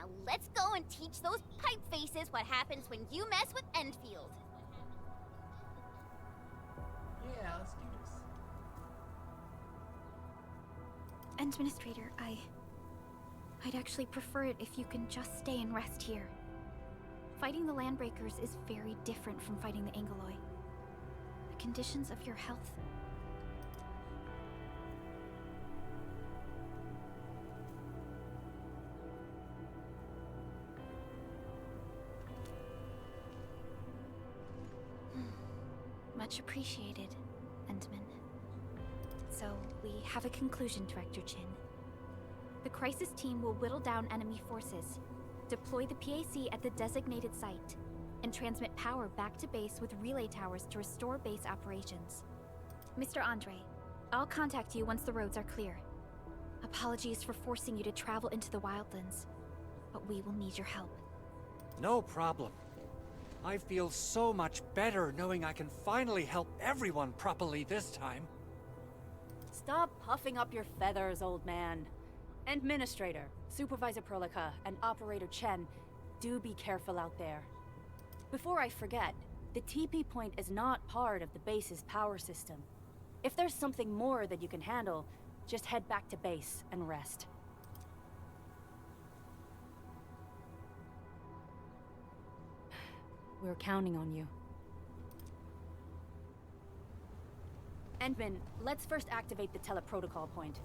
Now let's go and teach those pipe faces what happens when you mess with Endfield. Yeah, let's do this. Administrator, I'd actually prefer it if you can just stay and rest here. Fighting the Landbreakers is very different from fighting the Angoloi. The conditions of your health... Much appreciated, Endman. So, we have a conclusion, Director Chin. The crisis team will whittle down enemy forces, deploy the PAC at the designated site, and transmit power back to base with relay towers to restore base operations. Mr. Andre, I'll contact you once the roads are clear. Apologies for forcing you to travel into the wildlands, but we will need your help. No problem. I feel so much better knowing I can finally help everyone properly this time. Stop puffing up your feathers, old man. Administrator, Supervisor Perlica, and Operator Chen, do be careful out there. Before I forget, the TP point is not part of the base's power system. If there's something more that you can handle, just head back to base and rest. We're counting on you. Endman, let's first activate the teleprotocol point.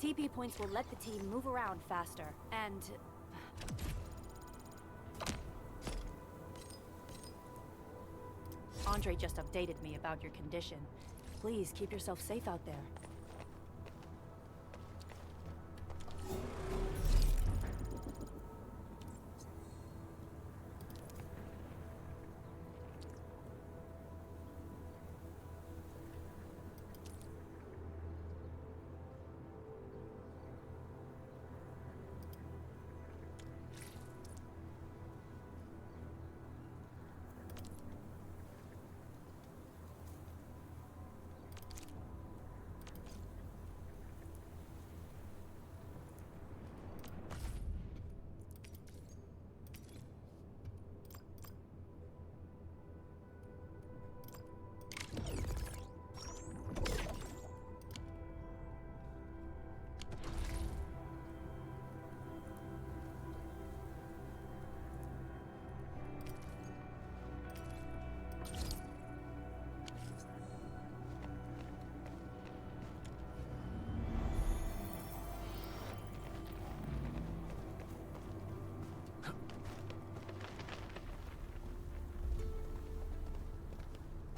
TP points will let the team move around faster, and... Andre just updated me about your condition. Please keep yourself safe out there.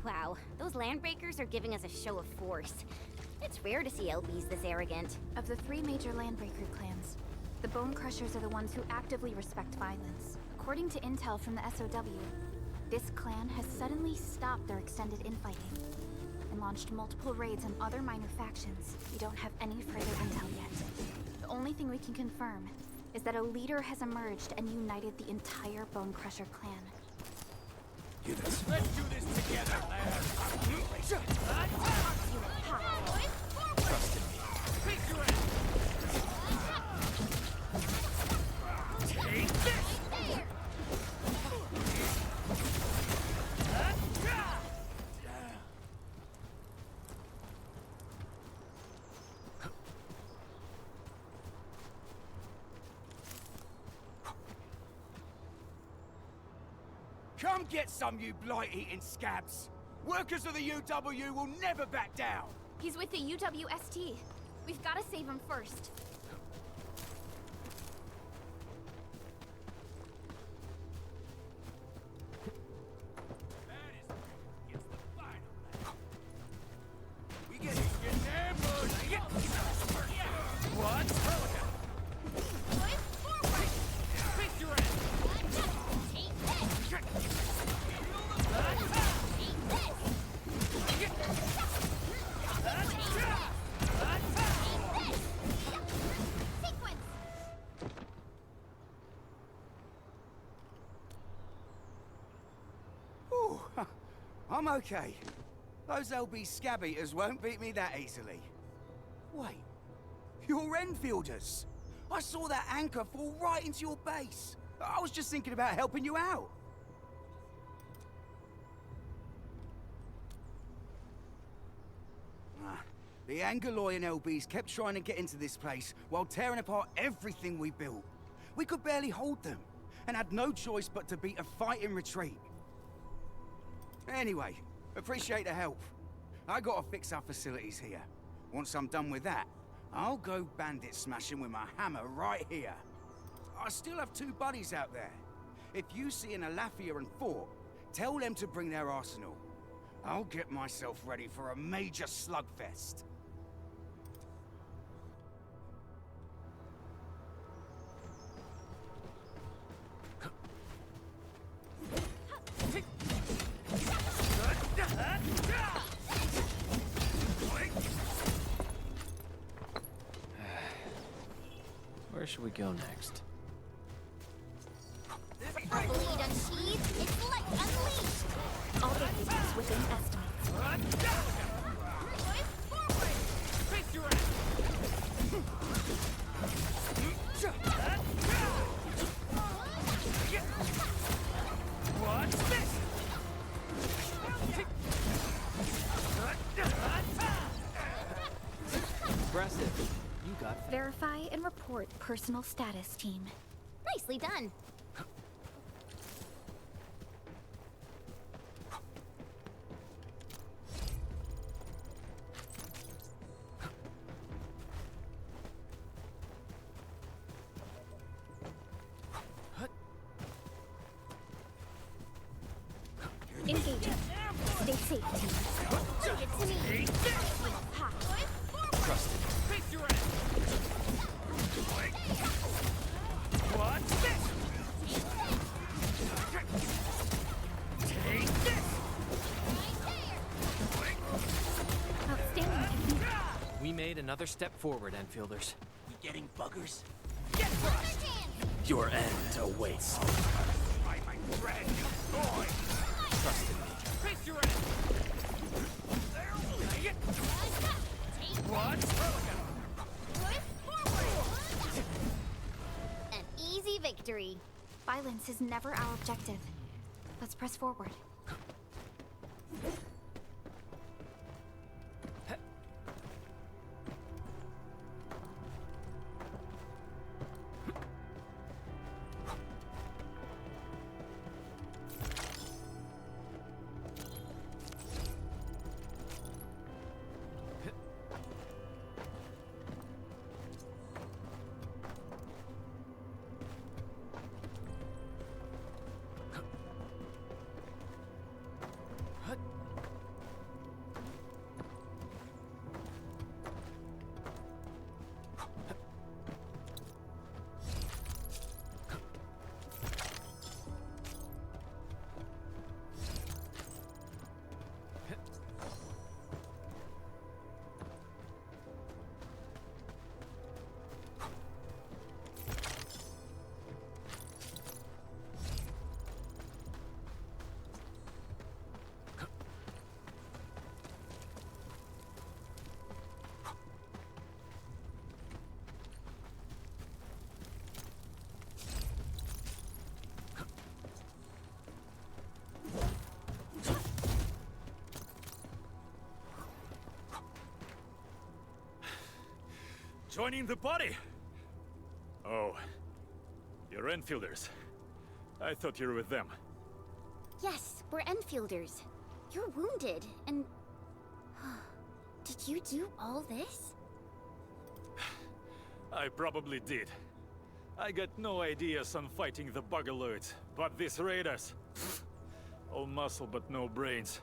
Wow, those Landbreakers are giving us a show of force. It's rare to see LBs this arrogant. Of the three major Landbreaker clans, the Bone Crushers are the ones who actively respect violence. According to intel from the SOW, this clan has suddenly stopped their extended infighting and launched multiple raids on other minor factions. We don't have any further intel yet. The only thing we can confirm is that a leader has emerged and united the entire Bone Crusher clan. Let's do this together, lads! Trust in me. Take your end! Take this! Come get some, you blight-eating scabs! Workers of the UW will never back down! He's with the UWST. We've got to save him first. We get ambush! What? Face your end! Ooh, I'm okay. Those LB scab eaters won't beat me that easily. Wait, you're Enfielders? I saw that anchor fall right into your base. I was just thinking about helping you out. The Angaloy and LBs kept trying to get into this place while tearing apart everything we built. We could barely hold them, and had no choice but to beat a fighting retreat. Anyway, appreciate the help. I gotta fix our facilities here. Once I'm done with that, I'll go bandit smashing with my hammer right here. I still have 2 buddies out there. If you see an Alafia and Fort, tell them to bring their arsenal. I'll get myself ready for a major slugfest. Where should we go next? Bleed unsheathed, it's like unleashed! All damages within estimates. What's this? Impressive. You got Verify and report personal status, team. Nicely done. Engaging. Stay safe, team. Leave it to me. Ha! trusted. What's this? Take this! Outstanding technique. We made another step forward, Enfielders. We getting buggers? Your end awaits. My friend, boy! Trust in me. What? An easy victory. Violence is never our objective. Let's press forward. Joining the party? Oh, you're Enfielders. I thought you were with them. Yes, we're Enfielders. You're wounded, and... Did you do all this? I probably did. I got no ideas on fighting the Bugaloids, but these raiders... all muscle but no brains.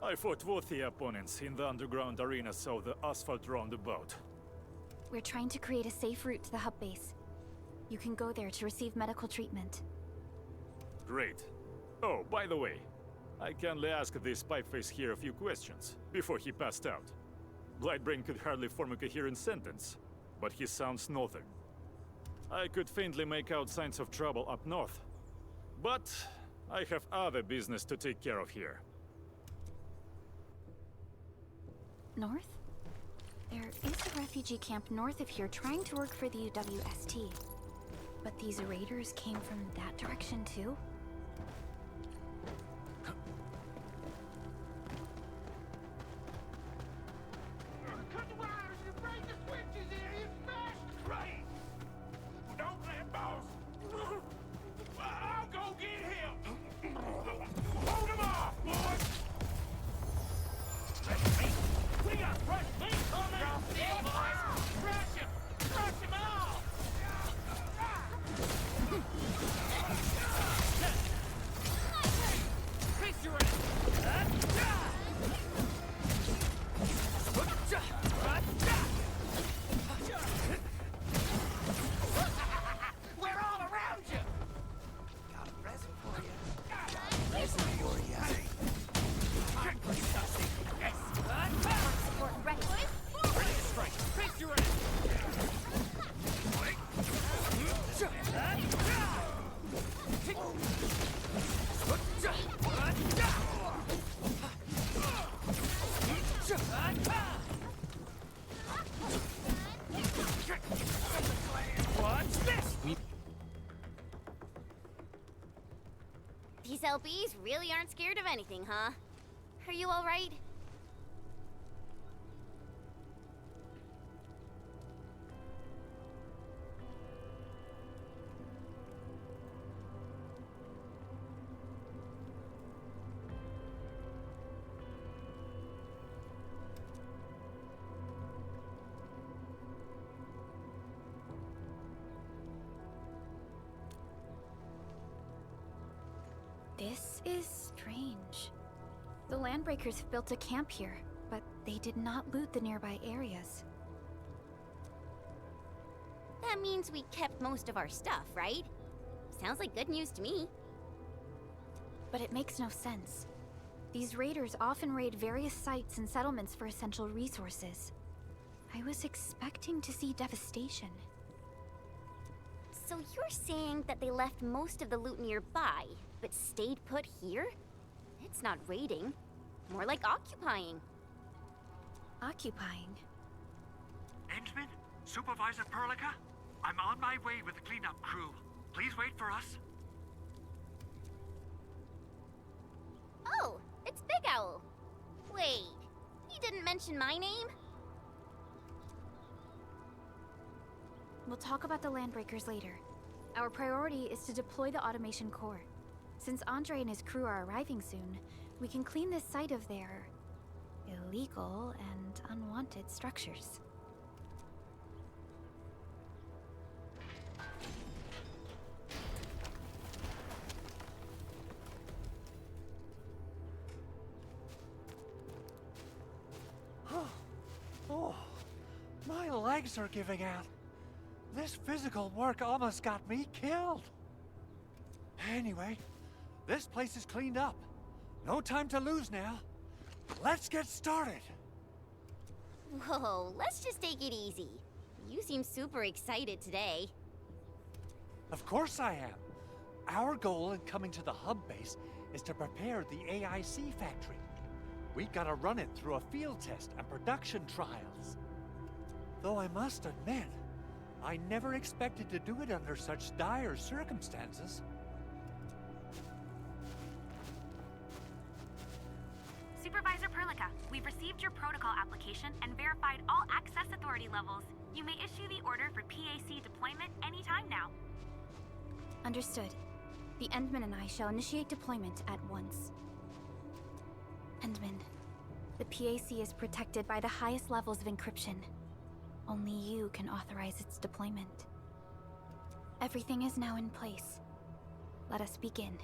I fought worthy opponents in the underground arena of the asphalt roundabout. We're trying to create a safe route to the hub base. You can go there to receive medical treatment. Great. Oh, by the way, I kindly asked this pipeface here a few questions before he passed out. Blightbrain could hardly form a coherent sentence, but he sounds northern. I could faintly make out signs of trouble up north, but I have other business to take care of here. North? There is a refugee camp north of here trying to work for the UWST. But these raiders came from that direction too? Cut the wires, you break the switches here, you smash! Right! Don't let boss! I'll go get him! Hold him off, boys! Fresh meat? We got fresh meat coming! Yeah, boys! Crush him! Crush him all! Face your end! We're all around you! Got a present for you. Present for you. I'm pretty dusty. Yes. Support ready. Ready to strike! Face your end! Watch this! These LBs really aren't scared of anything, huh? Are you all right? This is strange. The Landbreakers have built a camp here, but they did not loot the nearby areas. That means we kept most of our stuff, right? Sounds like good news to me. But it makes no sense. These raiders often raid various sites and settlements for essential resources. I was expecting to see devastation. So you're saying that they left most of the loot nearby, but stayed put here? It's not raiding. More like occupying. Occupying? Endman? Supervisor Perlica? I'm on my way with the cleanup crew. Please wait for us. Oh, it's Big Owl. Wait, he didn't mention my name? We'll talk about the Landbreakers later. Our priority is to deploy the automation core. Since Andre and his crew are arriving soon, we can clean this site of their illegal and unwanted structures. Oh, my legs are giving out. This physical work almost got me killed. Anyway, this place is cleaned up. No time to lose now. Let's get started. Whoa, let's just take it easy. You seem super excited today. Of course I am. Our goal in coming to the hub base is to prepare the AIC factory. We gotta run it through a field test and production trials. Though I must admit, I never expected to do it under such dire circumstances. Supervisor Perlica, we've received your protocol application and verified all access authority levels. You may issue the order for PAC deployment anytime now. Understood. The Endman and I shall initiate deployment at once. Endman, the PAC is protected by the highest levels of encryption. Only you can authorize its deployment. Everything is now in place. Let us begin.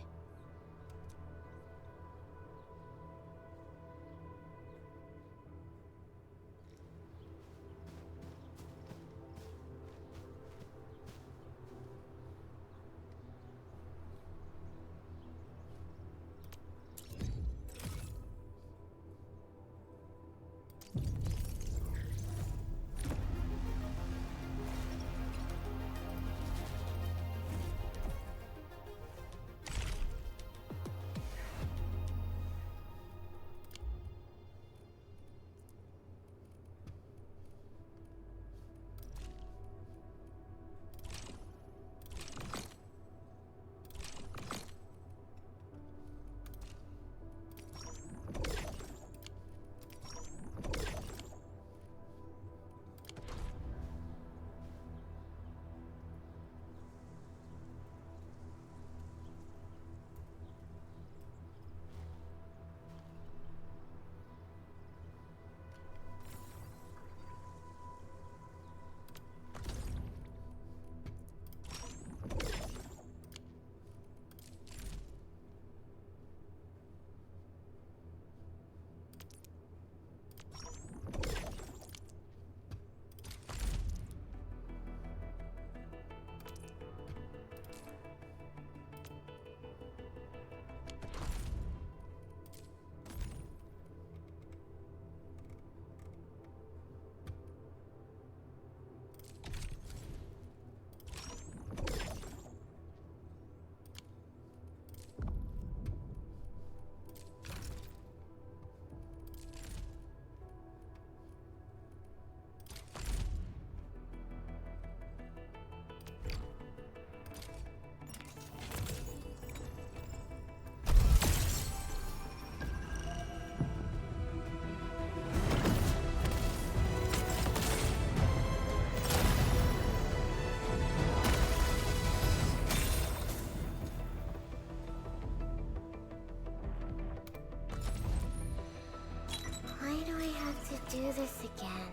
this again.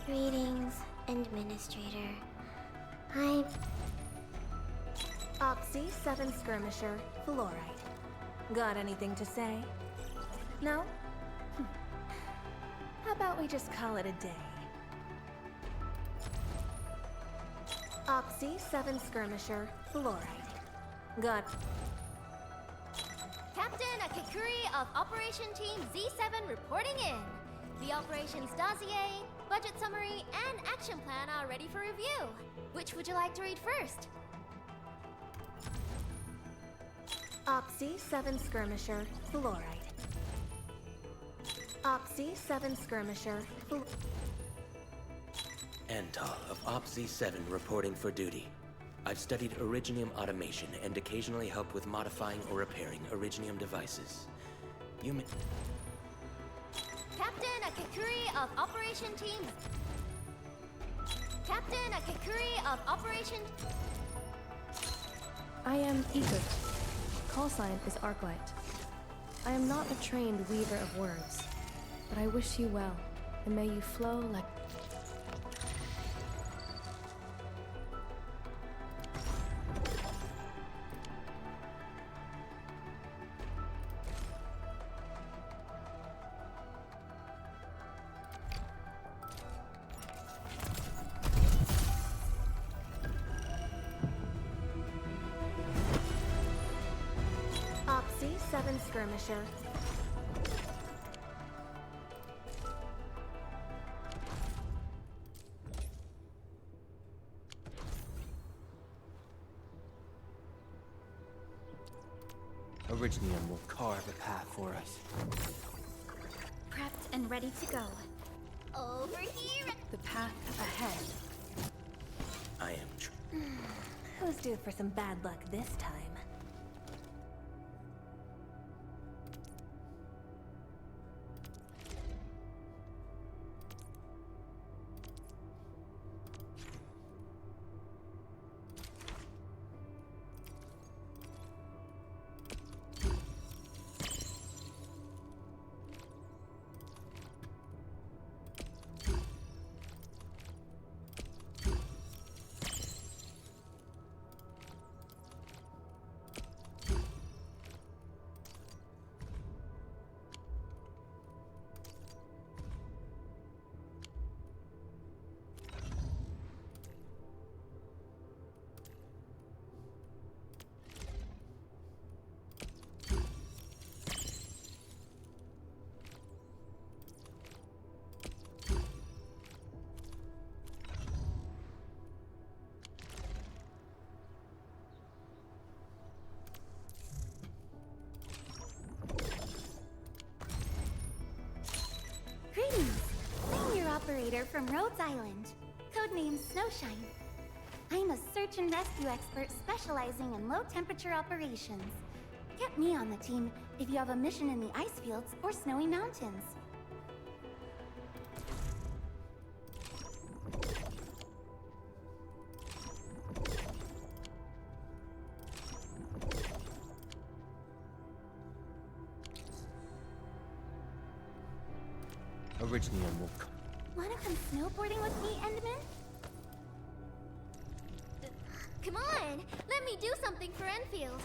Greetings, Administrator. I'm... Oxy 7 Skirmisher, Fluorite. Got anything to say? No? How about we just call it a day? Oxy 7 Skirmisher, Fluorite. Got... Captain Akakuri of Operation Team Z7 reporting in. The operations dossier, budget summary, and action plan are ready for review. Which would you like to read first? Oxy 7 Skirmisher, Fluorite. Oxy 7 Skirmisher, Antal of OPZ-7 reporting for duty. I've studied Originium automation and occasionally help with modifying or repairing Originium devices. You may... Captain Akakuri of Operation Team... Captain Akakuri of Operation... I am Ether. Call sign is Arknight. I am not a trained weaver of words, but I wish you well, and may you flow like... Oxy 7 Skirmisher. Originium will carve a path for us. Prepped and ready to go. Over here! The path ahead. I am Who's due for some bad luck this time? Greetings! I'm your operator from Rhodes Island. Codename Snowshine. I'm a search and rescue expert specializing in low-temperature operations. Get me on the team if you have a mission in the ice fields or snowy mountains. Originium will come. Wanna come snowboarding with me, Endman? Come on! Let me do something for Enfield!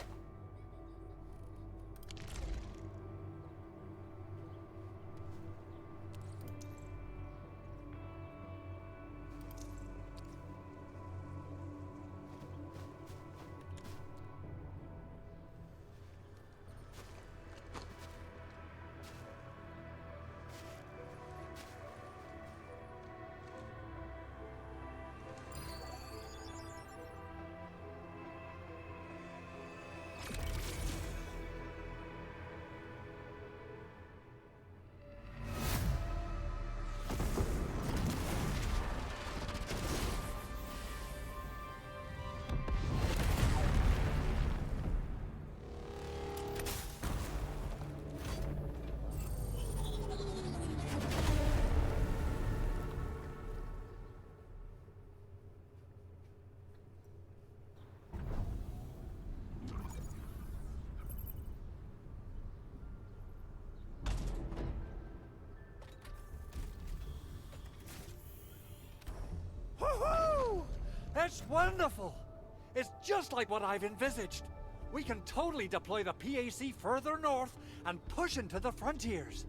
That's wonderful! It's just like what I've envisaged. We can totally deploy the PAC further north and push into the frontiers.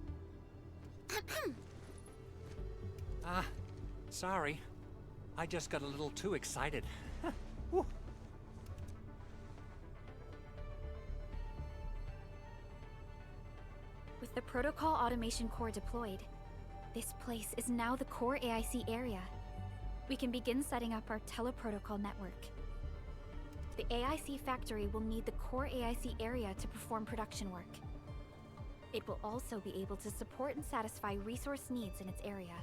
Sorry. I just got a little too excited. Whew. With the Protocol Automation Core deployed, this place is now the core AIC area. We can begin setting up our teleprotocol network. The AIC factory will need the core AIC area to perform production work. It will also be able to support and satisfy resource needs in its area.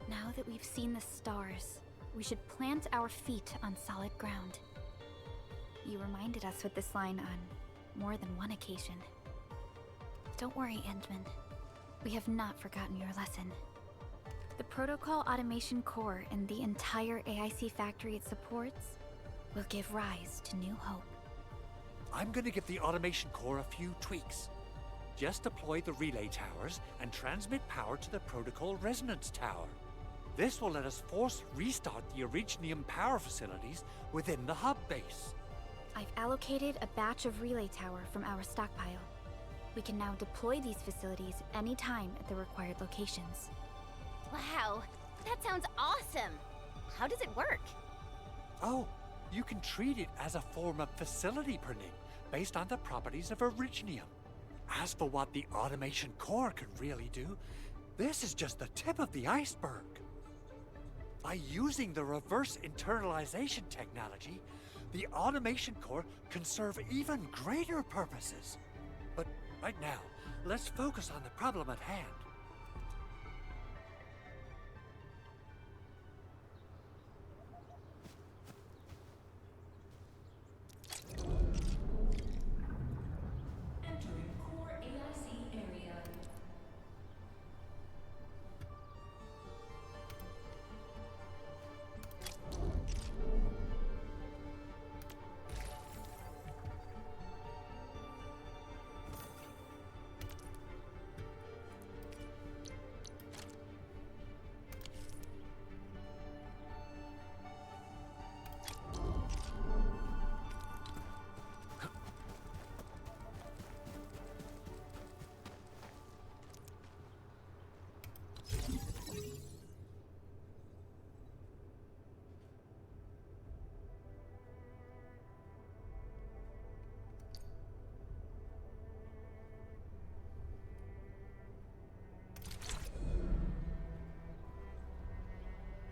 Now that we've seen the stars, we should plant our feet on solid ground. You reminded us with this line on more than one occasion. Don't worry, Endman. We have not forgotten your lesson. The Protocol Automation Core and the entire AIC factory it supports will give rise to new hope. I'm gonna give the Automation Core a few tweaks. Just deploy the relay towers and transmit power to the Protocol Resonance Tower. This will let us force restart the Originium power facilities within the hub base. I've allocated a batch of relay tower from our stockpile. We can now deploy these facilities anytime at the required locations. Wow, that sounds awesome! How does it work? Oh, you can treat it as a form of facility printing based on the properties of Originium. As for what the Automation Core can really do, this is just the tip of the iceberg. By using the reverse internalization technology, the Automation Core can serve even greater purposes. But right now, let's focus on the problem at hand. Entering core AIC area.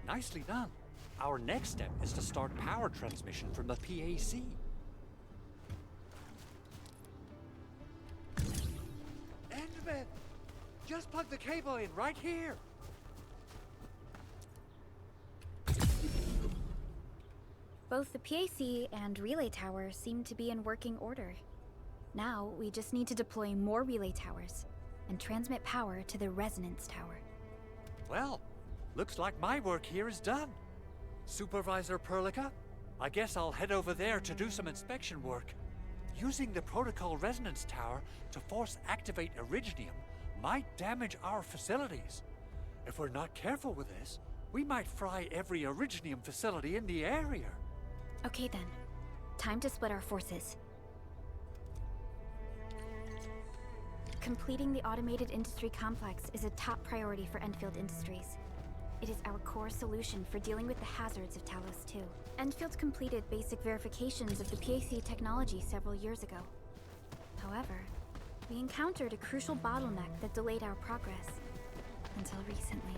Nicely done. Our next step is to start power transmission from the PAC. Endman! Just plug the cable in right here! Both the PAC and relay tower seem to be in working order. Now, we just need to deploy more relay towers and transmit power to the resonance tower. Well, looks like my work here is done. Supervisor Perlica, I guess I'll head over there to do some inspection work. Using the Protocol Resonance Tower to force activate Originium might damage our facilities. If we're not careful with this, we might fry every Originium facility in the area. Okay then. Time to split our forces. Completing the automated industry complex is a top priority for Endfield Industries. It is our core solution for dealing with the hazards of Talos 2. Endfield completed basic verifications of the PAC technology several years ago. However, we encountered a crucial bottleneck that delayed our progress until recently.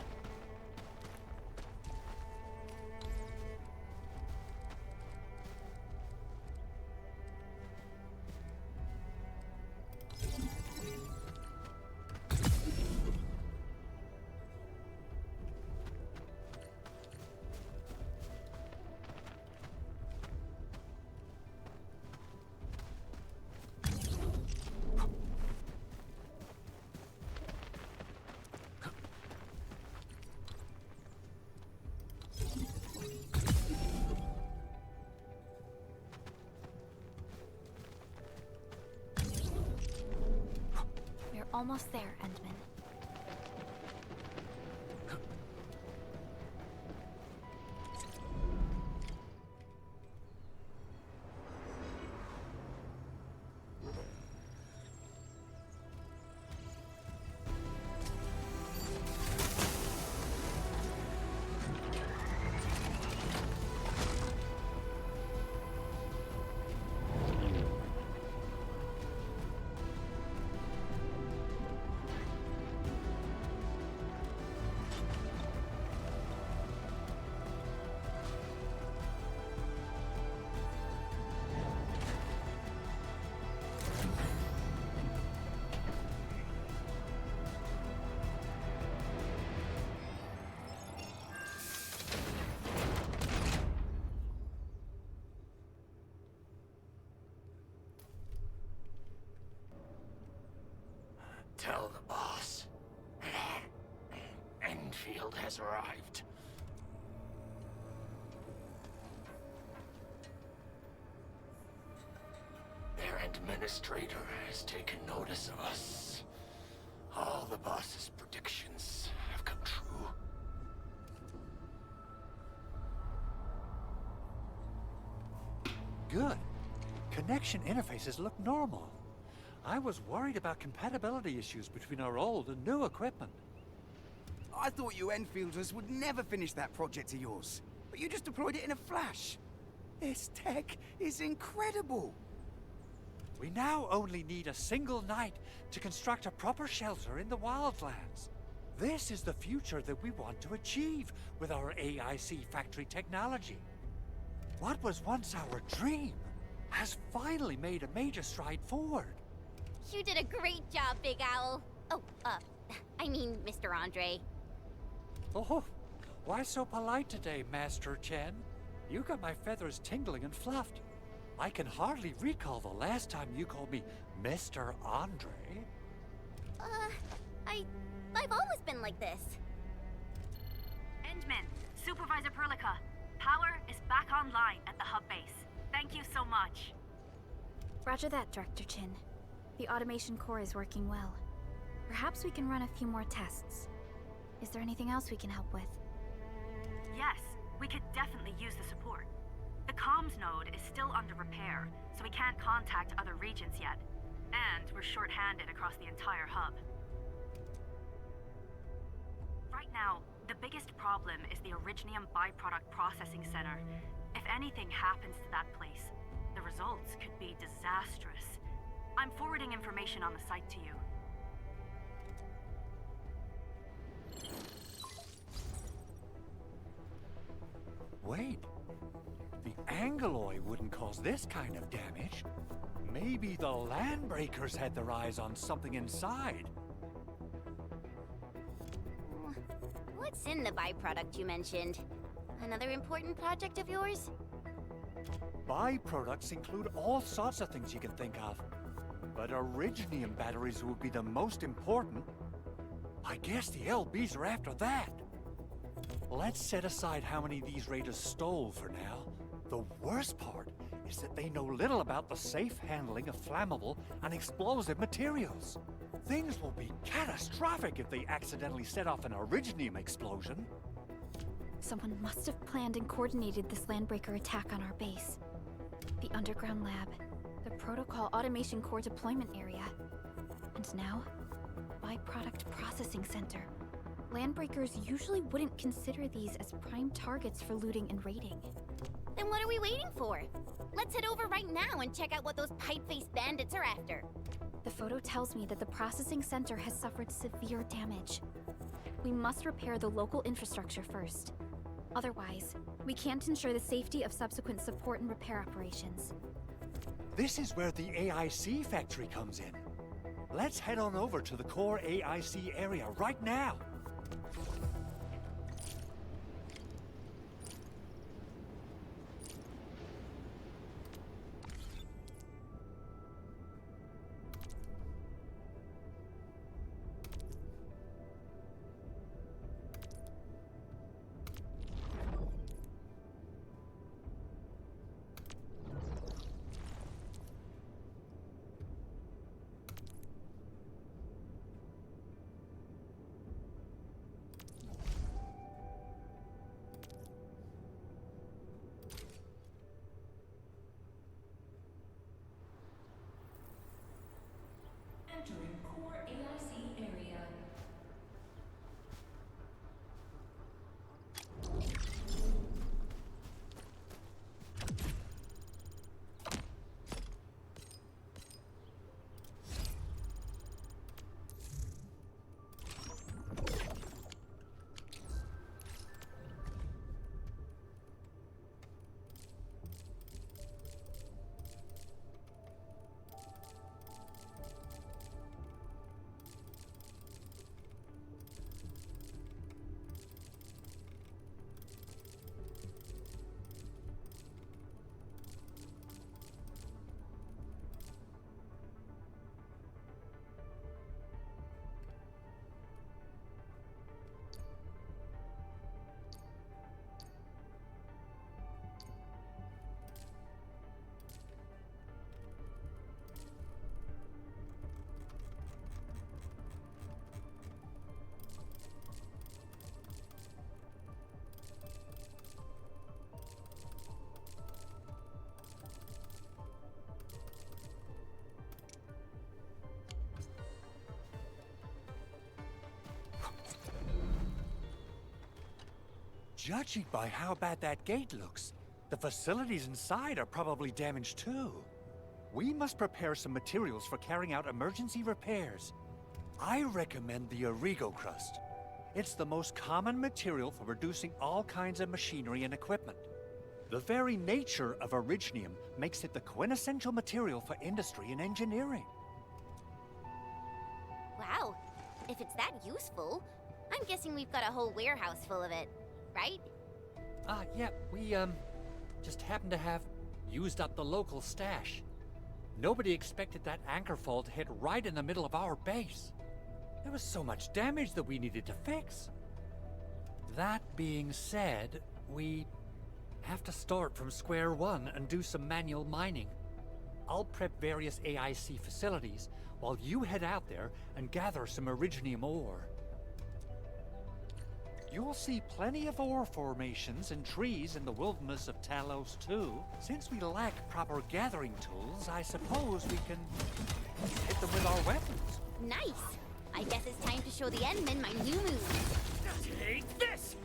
Almost there, Endman. Tell the boss. Enfield has arrived. Their administrator has taken notice of us. All the boss's predictions have come true. Good. Connection interfaces look normal. I was worried about compatibility issues between our old and new equipment. I thought you Enfielders would never finish that project of yours, but you just deployed it in a flash. This tech is incredible. We now only need a single night to construct a proper shelter in the wildlands. This is the future that we want to achieve with our AIC factory technology. What was once our dream has finally made a major stride forward. You did a great job, Big Owl. Oh, I mean, Mr. Andre. Oh, why so polite today, Master Chen? You got my feathers tingling and fluffed. I can hardly recall the last time you called me Mr. Andre. I've always been like this. Endman, Supervisor Perlica, power is back online at the hub base. Thank you so much. Roger that, Director Chin. The automation core is working well. Perhaps we can run a few more tests. Is there anything else we can help with? Yes, we could definitely use the support. The comms node is still under repair, so we can't contact other regions yet. And we're short-handed across the entire hub. Right now, the biggest problem is the Originium byproduct processing center. If anything happens to that place, the results could be disastrous. I'm forwarding information on the site to you. Wait, the Angeloy wouldn't cause this kind of damage. Maybe the Landbreakers had their eyes on something inside. What's in the byproduct you mentioned? Another important project of yours? Byproducts include all sorts of things you can think of. But Originium batteries would be the most important. I guess the LBs are after that. Let's set aside how many these raiders stole for now. The worst part is that they know little about the safe handling of flammable and explosive materials. Things will be catastrophic if they accidentally set off an Originium explosion. Someone must have planned and coordinated this Landbreaker attack on our base. The underground lab, the Protocol Automation Core deployment area, and now, Byproduct Processing Center. Landbreakers usually wouldn't consider these as prime targets for looting and raiding. Then what are we waiting for? Let's head over right now and check out what those pipe-faced bandits are after. The photo tells me that the processing center has suffered severe damage. We must repair the local infrastructure first. Otherwise, we can't ensure the safety of subsequent support and repair operations. This is where the AIC factory comes in. Let's head on over to the core AIC area right now. Judging by how bad that gate looks, the facilities inside are probably damaged too. We must prepare some materials for carrying out emergency repairs. I recommend the Origo crust. It's the most common material for producing all kinds of machinery and equipment. The very nature of originium makes it the quintessential material for industry and engineering. Wow, if it's that useful, I'm guessing we've got a whole warehouse full of it, right? Yeah, we, just happen to have used up the local stash. Nobody expected that anchor fall to hit right in the middle of our base. There was so much damage that we needed to fix. That being said, we have to start from square one and do some manual mining. I'll prep various AIC facilities while you head out there and gather some originium ore. You'll see plenty of ore formations and trees in the wilderness of Talos too. Since we lack proper gathering tools, I suppose we can hit them with our weapons. Nice! I guess it's time to show the Endmen my new move. Take this!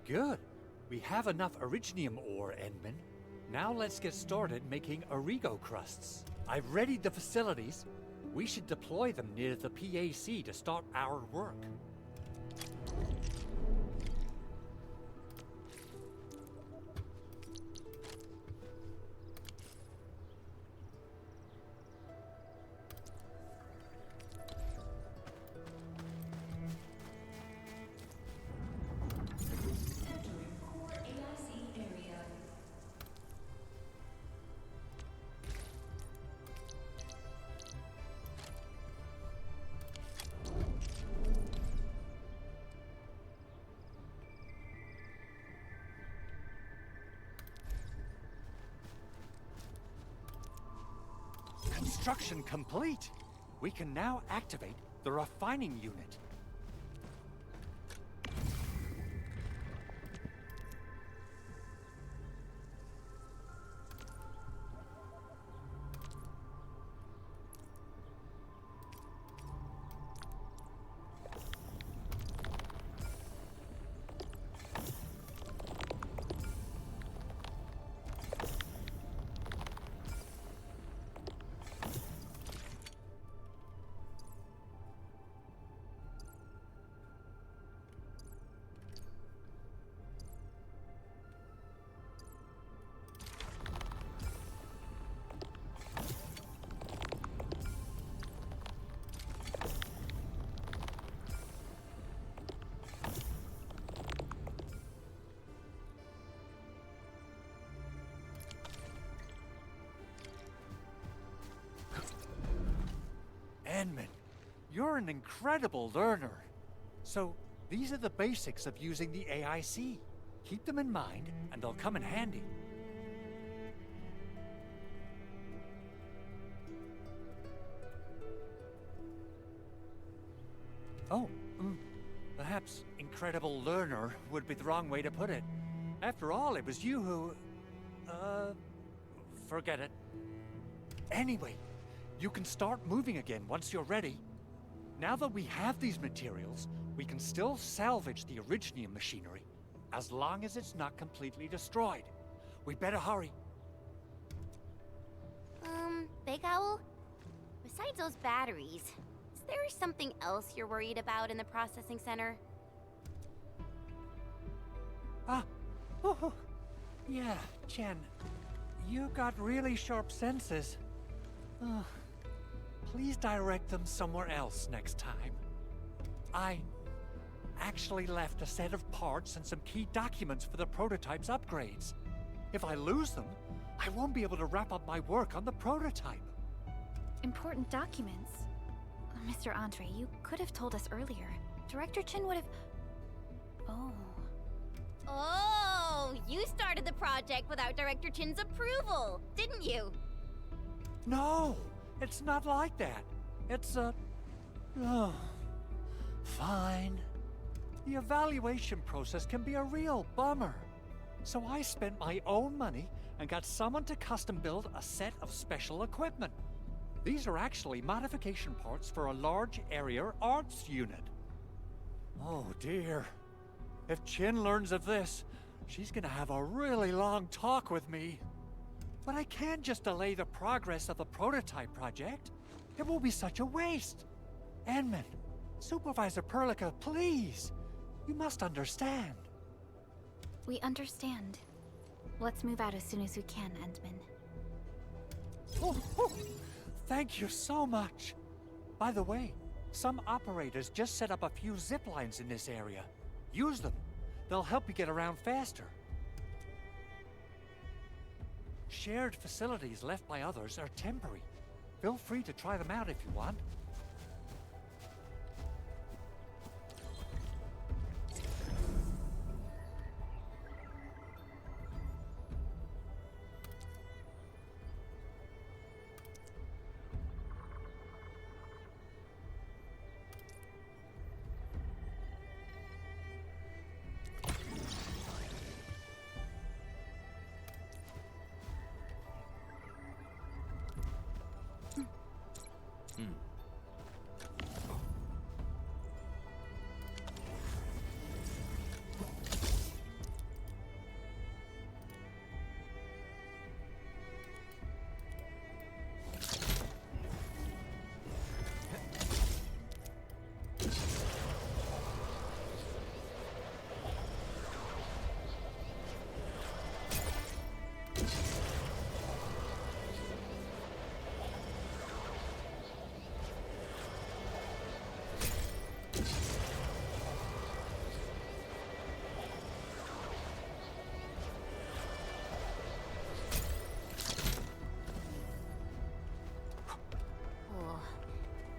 Good. We have enough originium ore, Endman. Now let's get started making Origo crusts. I've readied the facilities. We should deploy them near the PAC to start our work. Construction complete. We can now activate the refining unit. Endman, you're an incredible learner. So, these are the basics of using the AIC. Keep them in mind, and they'll come in handy. Oh, perhaps incredible learner would be the wrong way to put it. After all, it was you who... forget it. Anyway, you can start moving again once you're ready. Now that we have these materials, we can still salvage the originium machinery, as long as it's not completely destroyed. We better hurry. Big Owl? Besides those batteries, is there something else you're worried about in the processing center? Yeah, Chen. You got really sharp senses. Please direct them somewhere else next time. I actually left a set of parts and some key documents for the prototype's upgrades. If I lose them, I won't be able to wrap up my work on the prototype. Important documents? Mr. Andre, you could have told us earlier. Director Chin would have... Oh, you started the project without Director Chin's approval, didn't you? No, it's not like that. It's fine. The evaluation process can be a real bummer. So I spent my own money and got someone to custom build a set of special equipment. These are actually modification parts for a large area arts unit. Oh dear. If Chin learns of this, she's gonna have a really long talk with me. But I can't just delay the progress of the prototype project. It will be such a waste. Edmund, Supervisor Perlica, please. You must understand. We understand. Let's move out as soon as we can, Endman. Oh, thank you so much. By the way, some operators just set up a few zip lines in this area. Use them. They'll help you get around faster. Shared facilities left by others are temporary. Feel free to try them out if you want.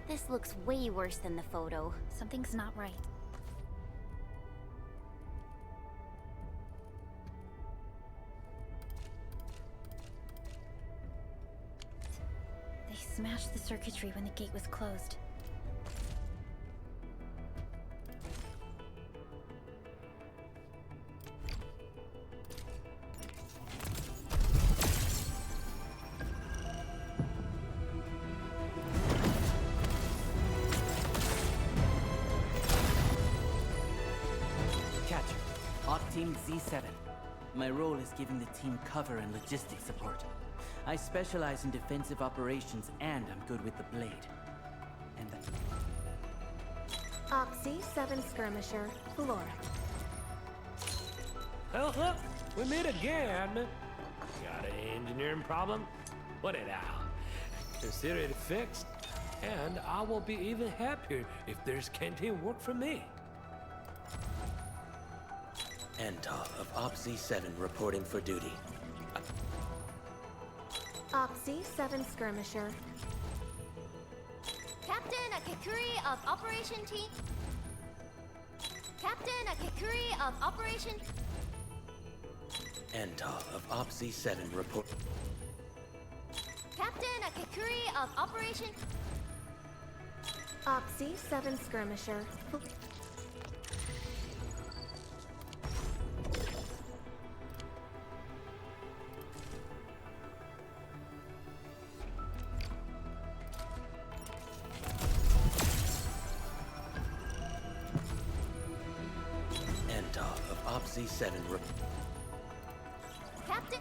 This looks way worse than the photo. Something's not right. They smashed the circuitry when the gate was closed. Team Z7. My role is giving the team cover and logistics support. I specialize in defensive operations and I'm good with the blade. And Oxy 7 Skirmisher, Flora. Oh, we meet again. Got an engineering problem? Put it out. Consider it fixed, and I will be even happier if there's canteen work for me. Antal of Ops 7 reporting for duty. Oxy 7 Skirmisher. Captain Akikuri of Operation Team. Captain Akikuri of Operation. Antal of Ops 7 report. Captain Akikuri of Operation. Oxy 7 Skirmisher. Ops 7 Captain.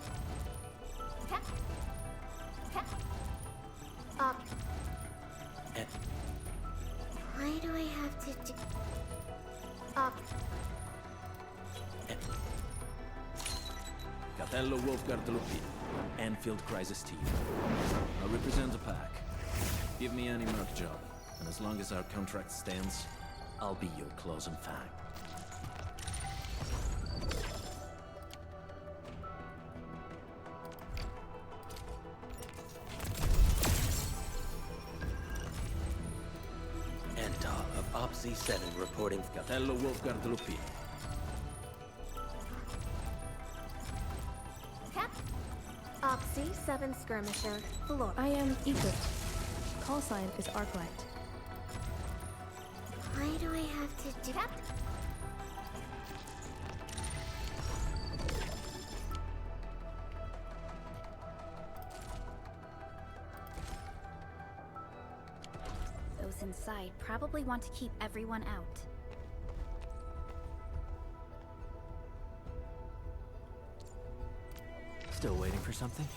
Why do I have to do? Catello Wolfgardlupi, Endfield Crisis Team. I represent the pack. Give me any merc job, and as long as our contract stands, I'll be your closing fang. Ops 7 reporting. Catello Wolfgardlupi. Oxy 7 Skirmisher, Flora. I am Eagle. Call sign is Arknights. Why do I have to do? inside probably want to keep everyone out. Still waiting for something?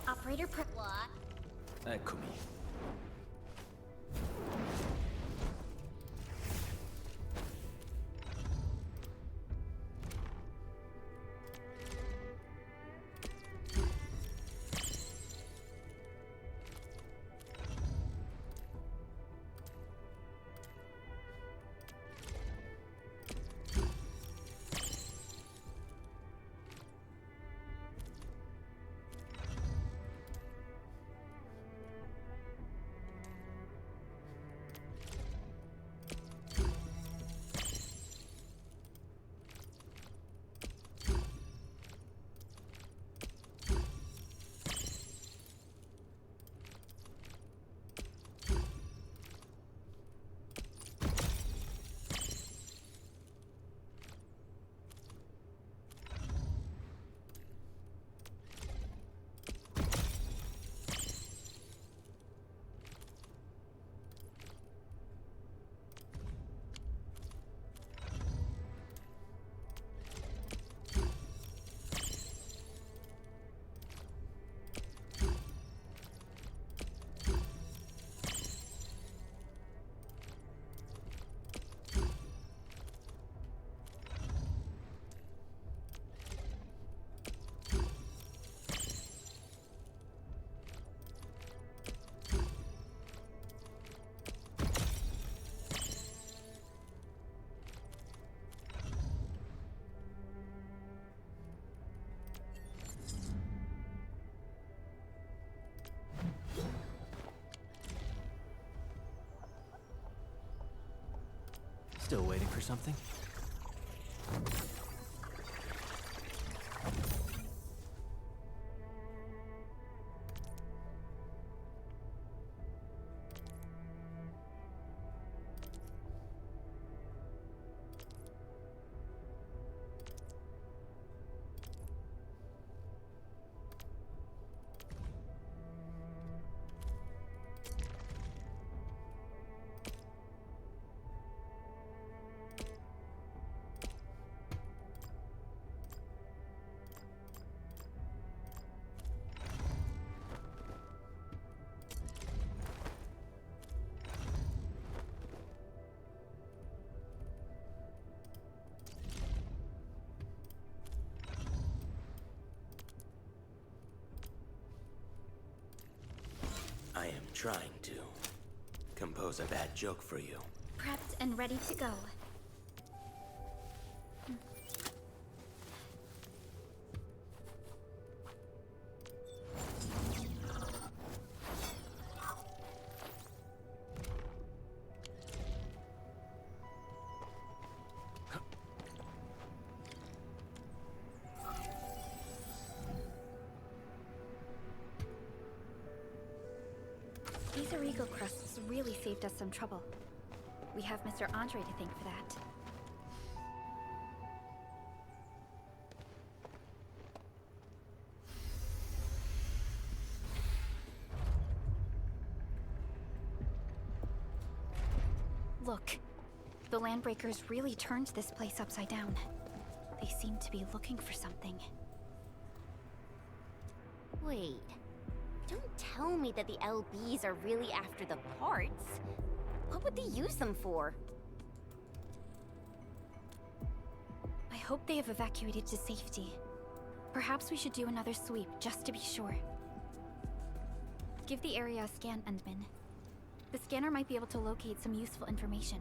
Operator What? Eccomi. Still waiting for something? I am trying to compose a bad joke for you. Prepped and ready to go. These Origo crusts really saved us some trouble. We have Mr. Andre to thank for that. Look, the Landbreakers really turned this place upside down. They seem to be looking for something. Wait. Don't tell me that the LBs are really after the parts. What would they use them for? I hope they have evacuated to safety. Perhaps we should do another sweep, just to be sure. Give the area a scan, Endman. The scanner might be able to locate some useful information.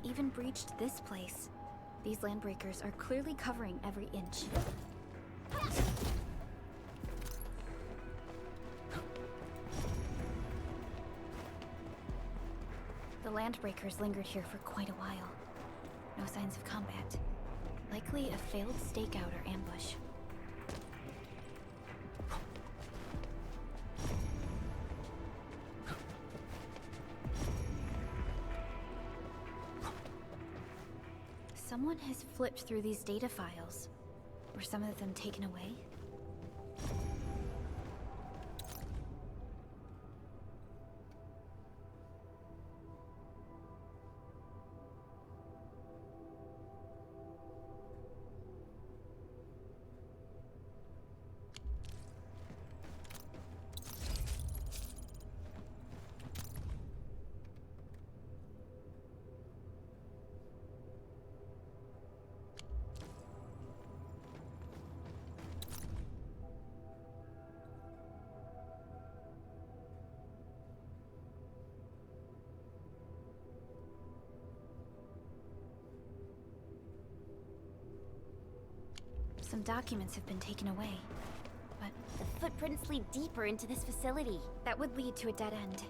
They even breached this place. These landbreakers are clearly covering every inch. The landbreakers lingered here for quite a while. No signs of combat. Likely a failed stakeout or ambush. Someone has flipped through these data files. Were some of them taken away? Some documents have been taken away, but The footprints lead deeper into this facility. that would lead to a dead end.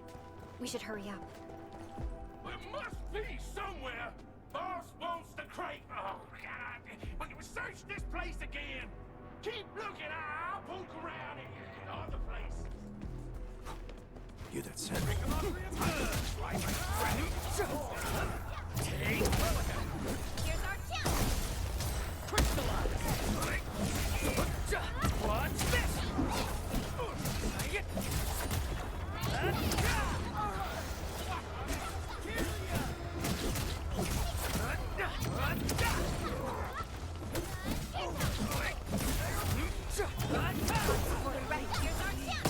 We should hurry up. There must be somewhere. Boss wants the crate. Oh, God. We can search this place again. Keep looking. I'll poke around in other places. You that said. Here's our chance! Watch this!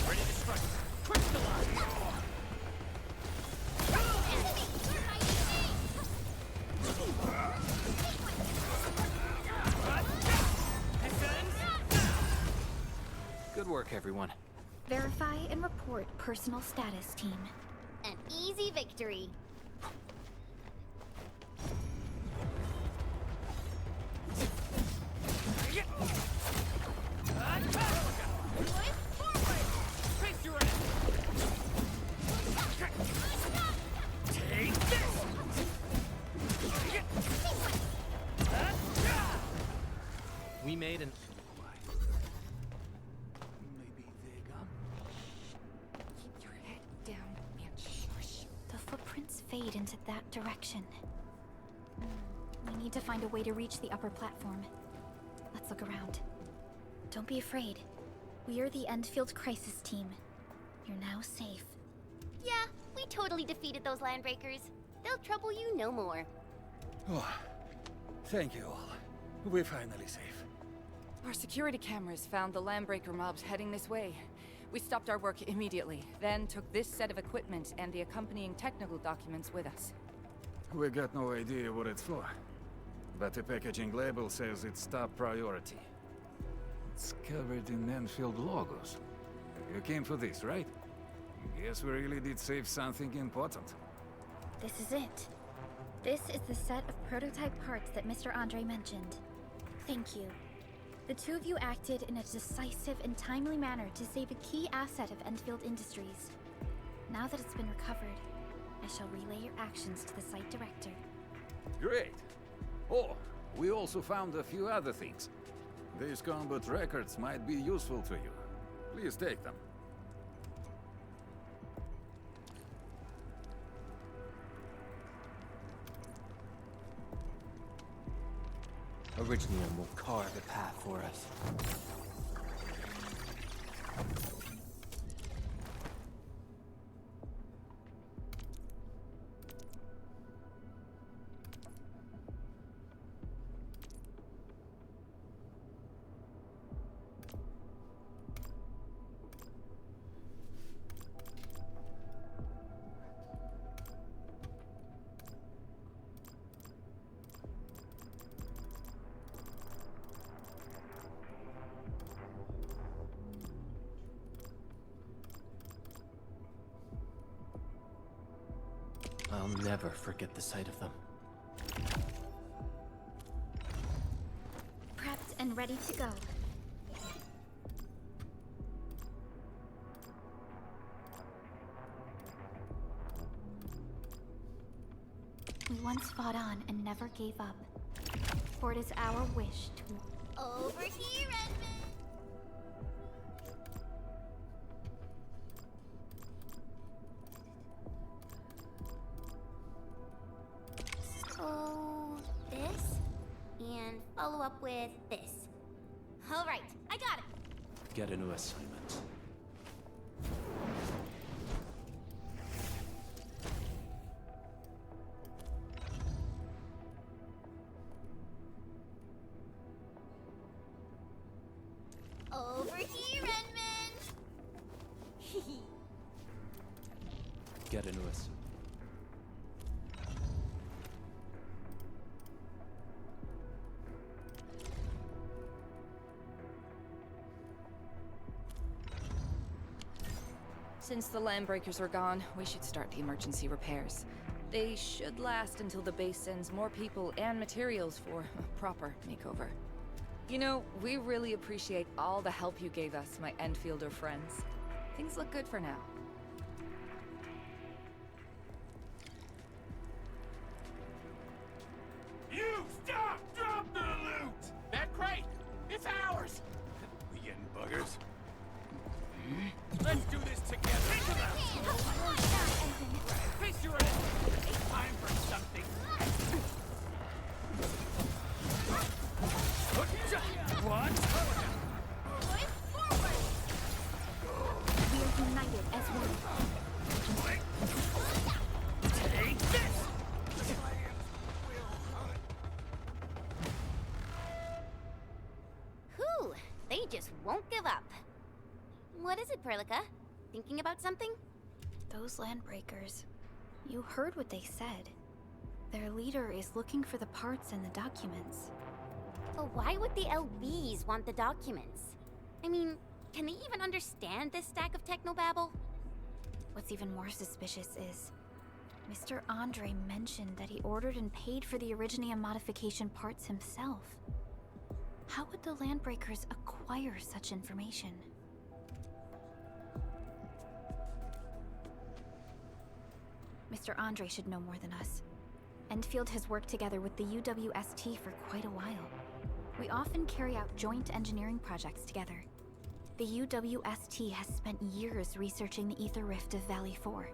Ready to strike. Crystallize. Good work, everyone. Verify and report personal status, team. An easy victory. Face your ass. Take this! We made an... Your head down, man. Shush. The footprints fade into that direction. We need to find a way to reach the upper platform. Let's look around. Don't be afraid. We are the Endfield crisis team. You're now safe. Yeah, we totally defeated those landbreakers. They'll trouble you no more. Oh, thank you all. We're finally safe. Our security cameras found the landbreaker mobs heading this way. We stopped our work immediately, then took this set of equipment and the accompanying technical documents with us. We got no idea what it's for. But the packaging label says it's top priority. It's covered in Endfield logos. You came for this, right? Guess we really did save something important. This is it. This is the set of prototype parts that Mr. Andre mentioned. Thank you. The two of you acted in a decisive and timely manner to save a key asset of Endfield Industries. Now that it's been recovered, I shall relay your actions to the site director. Great! Oh, we also found a few other things. These combat records might be useful to you. Please take them. Originium will carve a path for us. I'll never forget the sight of them. and ready to go. We once fought on and never gave up. For it is our wish to... Over here, Edmund! So, this? And follow up with this. Alright, I got it! Get a new assignment. Over here, Edmund! Get a new assignment. Since the Landbreakers are gone, we should start the emergency repairs. They should last until the base sends more people and materials for a proper makeover. You know, we really appreciate all the help you gave us, my Endfielder friends. Things look good for now. You stop! Drop the loot! That crate! It's ours! We getting buggers? Let's do this together! Think about it! Face your enemy! It's time for something! What? We are united as one. Take this! Whew, they just won't give up. What is it, Perlica? Thinking about something? Those Landbreakers. You heard what they said. Their leader is looking for the parts and the documents. But why would the LBs want the documents? I mean, can they even understand this stack of technobabble? What's even more suspicious is... Mr. Andre mentioned that he ordered and paid for the Originium modification parts himself. How would the Landbreakers acquire such information? Mr. Andre should know more than us. Endfield has worked together with the UWST for quite a while. We often carry out joint engineering projects together. The UWST has spent years researching the ether rift of Valley 4.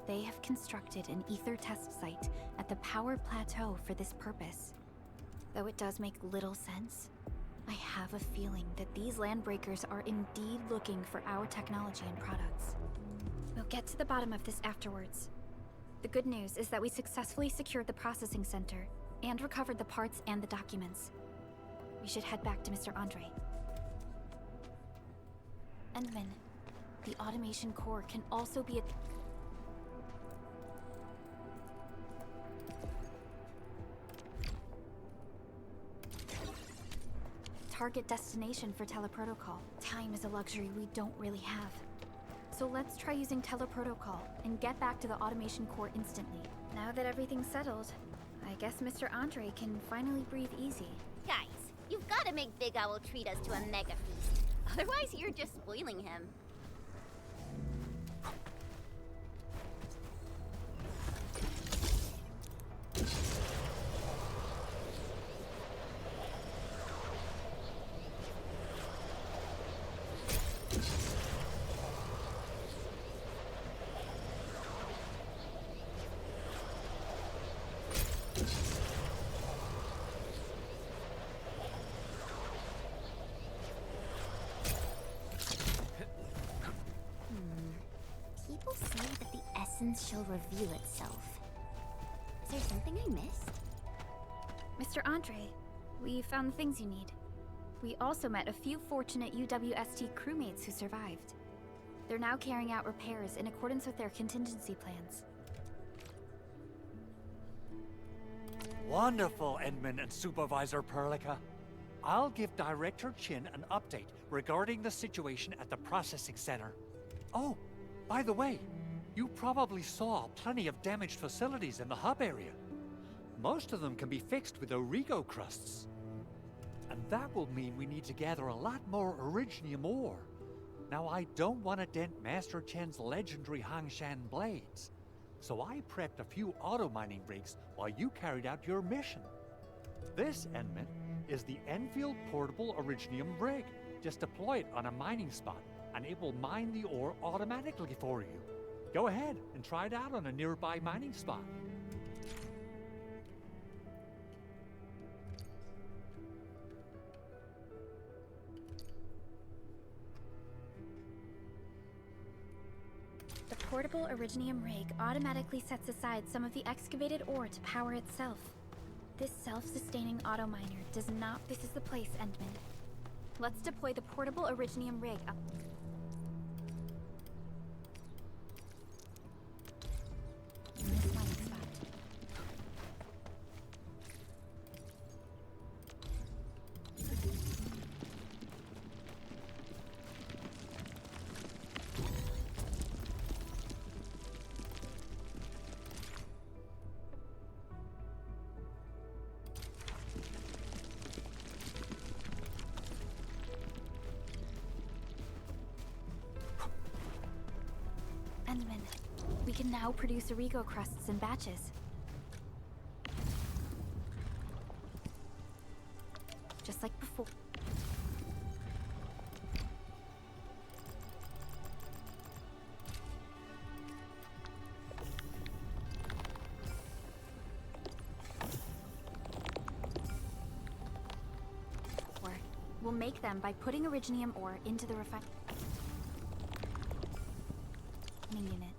They have constructed an ether test site at the Power Plateau for this purpose. Though it does make little sense, I have a feeling that these Landbreakers are indeed looking for our technology and products. We'll get to the bottom of this afterwards. The good news is that we successfully secured the processing center and recovered the parts and the documents. We should head back to Mr. Andre. Endman, the automation core can also be a... target destination for teleprotocol. Time is a luxury we don't really have. So let's try using teleprotocol and get back to the automation core instantly. Now that everything's settled, I guess Mr. Andre can finally breathe easy. Guys, you've got to make Big Owl treat us to a mega feast. Otherwise, you're just spoiling him. People say that the essence shall reveal itself. Is there something I missed? Mr. Andre, we found the things you need. We also met a few fortunate UWST crewmates who survived. They're now carrying out repairs in accordance with their contingency plans. Wonderful, Edmund and Supervisor Perlica. I'll give Director Chin an update regarding the situation at the processing center. Oh, by the way, you probably saw plenty of damaged facilities in the hub area. Most of them can be fixed with Origo crusts. And that will mean we need to gather a lot more Originium ore. Now, I don't want to dent Master Chen's legendary Hangshan blades, so I prepped a few auto-mining rigs while you carried out your mission. This, Endman, is the Enfield Portable Originium rig. Just deploy it on a mining spot, and it will mine the ore automatically for you. Go ahead and try it out on a nearby mining spot. The portable Originium rig automatically sets aside some of the excavated ore to power itself. This self-sustaining auto miner does not. This is the place, Endman. Let's deploy the portable Originium rig up. In this mining spot. Endman, we can now produce Origo crusts in batches. Just like before. We'll make them by putting Originium ore into the refining unit.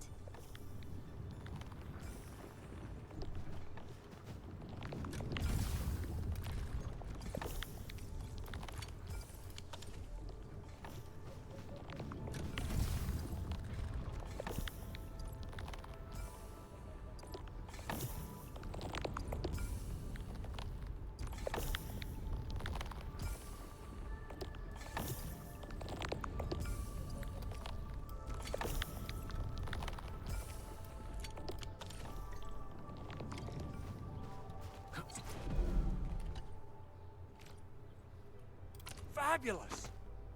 Fabulous!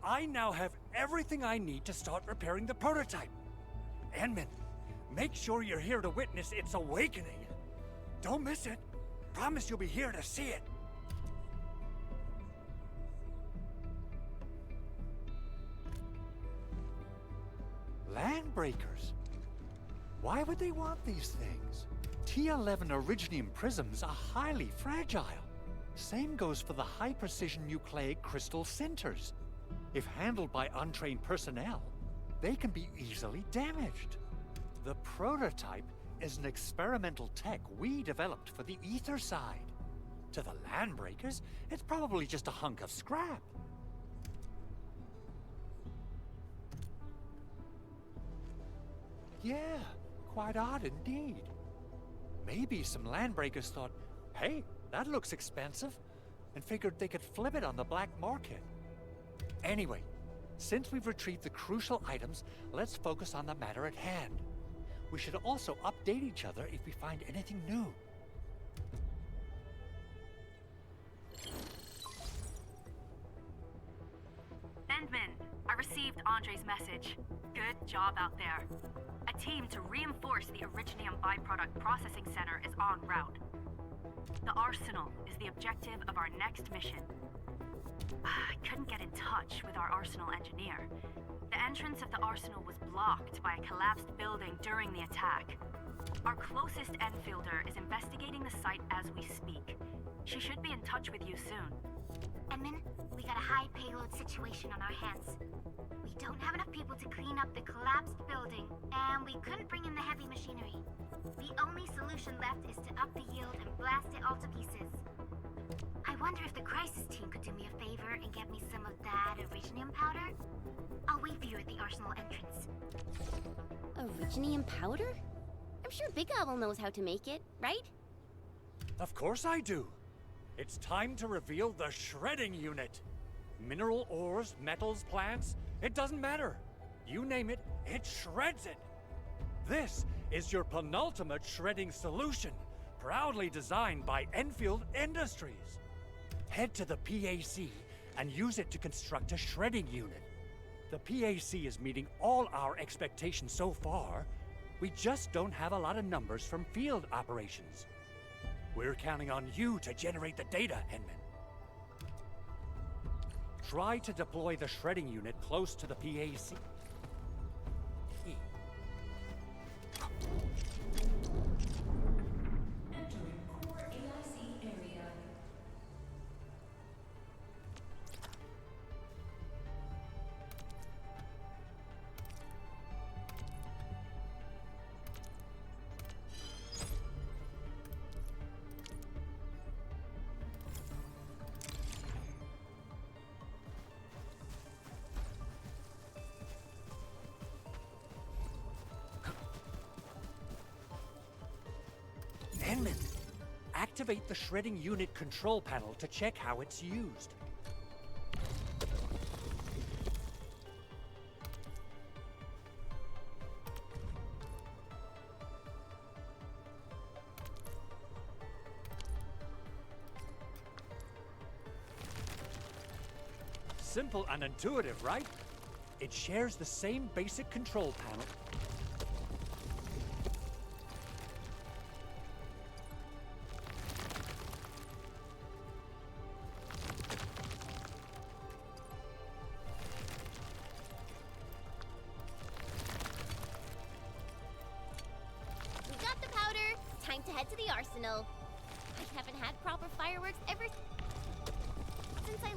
I now have everything I need to start repairing the prototype. Endman, make sure you're here to witness its awakening. Don't miss it. Promise you'll be here to see it. Landbreakers? Why would they want these things? T11 Originium prisms are highly fragile. Same goes for the high-precision nucleic crystal centers. If handled by untrained personnel, they can be easily damaged. The prototype is an experimental tech we developed for the ether side. To the Landbreakers, it's probably just a hunk of scrap. Yeah, quite odd indeed. Maybe some Landbreakers thought, hey, that looks expensive, and figured they could flip it on the black market. Anyway, since we've retrieved the crucial items, let's focus on the matter at hand. We should also update each other if we find anything new. Endman, I received Andre's message. Good job out there. A team to reinforce the Originium byproduct processing center is en route. The Arsenal is the objective of our next mission. I couldn't get in touch with our Arsenal engineer. The entrance of the Arsenal was blocked by a collapsed building during the attack. Our closest Enfielder is investigating the site as we speak. She should be in touch with you soon. Edmund, we got a high payload situation on our hands. We don't have enough people to clean up the collapsed building, and we couldn't bring in the heavy machinery. The only solution left is to up the yield and blast it all to pieces. I wonder if the crisis team could do me a favor and get me some of that Originium powder? I'll wait for you at the Arsenal entrance. Originium powder? I'm sure Big Owl knows how to make it, right? Of course I do. It's time to reveal the shredding unit. Mineral ores, metals, plants, it doesn't matter. You name it, it shreds it. This is your penultimate shredding solution, proudly designed by Enfield Industries. Head to the PAC and use it to construct a shredding unit. The PAC is meeting all our expectations so far. We just don't have a lot of numbers from field operations. We're counting on you to generate the data, Henman. Try to deploy the shredding unit close to the PAC. Entering core AIC area. Henman, activate the shredding unit control panel to check how it's used. Simple and intuitive, right? It shares the same basic control panel. We got the powder. Time to head to the arsenal. I haven't had proper fireworks ever since I